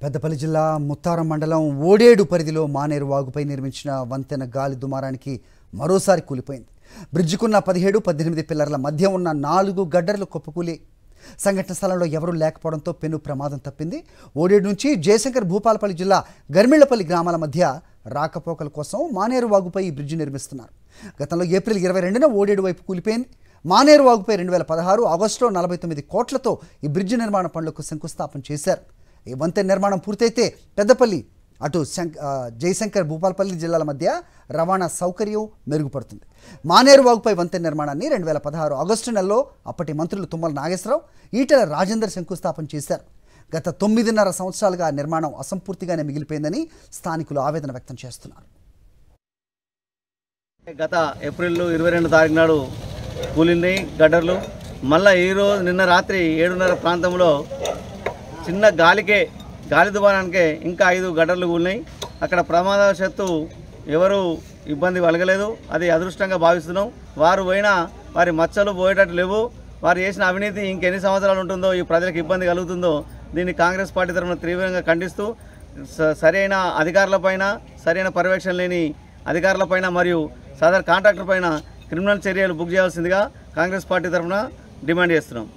పెద్దపల్లి జిల్లా ముత్తారం మండలం ఓడేడు పరిధిలో మానేరు వాగుపై నిర్మించిన వంతెన గాలి దుమారానికి మరోసారి కూలిపోయింది. బ్రిడ్జికున్న 17-18 పిల్లర్ల మధ్య ఉన్న 4 గడ్డర్లు కుప్పకూలి సంఘటన స్థలంలో ఎవరూ లేకపోవడంతో పెను ప్రమాదం తప్పింది. ఓడేడు నుంచి జయశంకర్ భూపాలపల్లి జిల్లా గర్మిళ్లపల్లి గ్రామాల మధ్య రాకపోకల కోసం మానేరు వాగుపై ఈ బ్రిడ్జి నిర్మిస్తున్నారు. గతంలో ఏప్రిల్ 22న ఓడేడు వైపు కూలిపోయింది. మానేరు వాగుపై 2016 ఆగస్టులో 49 కోట్లతో ఈ బ్రిడ్జి నిర్మాణ పనులకు శంకుస్థాపన చేశారు. ఈ వంతెన నిర్మాణం పూర్తయితే పెద్దపల్లి అటు జయశంకర్ భూపాలపల్లి జిల్లాల మధ్య రవాణా సౌకర్యం మెరుగుపడుతుంది. మానేరు వాగుపై వంతెన నిర్మాణాన్ని 2016 ఆగస్టు నెలలో అప్పటి మంత్రులు తుమ్మల నాగేశ్వరరావు, ఈటెల రాజేందర్ శంకుస్థాపన చేశారు. గత 9.5 సంవత్సరాలుగా నిర్మాణం అసంపూర్తిగానే మిగిలిపోయిందని స్థానికులు ఆవేదన వ్యక్తం చేస్తున్నారు. గత ఏప్రిల్ 22 తారీఖు నాడు కూలింది గడ్డర్లు. మళ్ళీ ఈరోజు నిన్న రాత్రి 7:30 ప్రాంతంలో చిన్న గాలి దుమారానికే ఇంకా 5 గడ్డర్లు కూలినాయి. అక్కడ ప్రమాదవశాత్తు ఎవరు ఇబ్బంది కలగలేదు. అది అదృష్టంగా భావిస్తున్నాం. వారు పోయినా వారి మచ్చలు పోయేటట్టు లేవు. వారు చేసిన అవినీతి ఇంకెన్ని సంవత్సరాలు ఉంటుందో, ఈ ప్రజలకు ఇబ్బంది కలుగుతుందో దీన్ని కాంగ్రెస్ పార్టీ తరఫున తీవ్రంగా ఖండిస్తూ సరైన అధికారులపైన, సరైన పర్యవేక్షణ లేని అధికారులపైన మరియు సదర్ కాంట్రాక్టర్ పైన క్రిమినల్ చర్యలు బుక్ చేయాల్సిందిగా కాంగ్రెస్ పార్టీ తరఫున డిమాండ్ చేస్తున్నాం.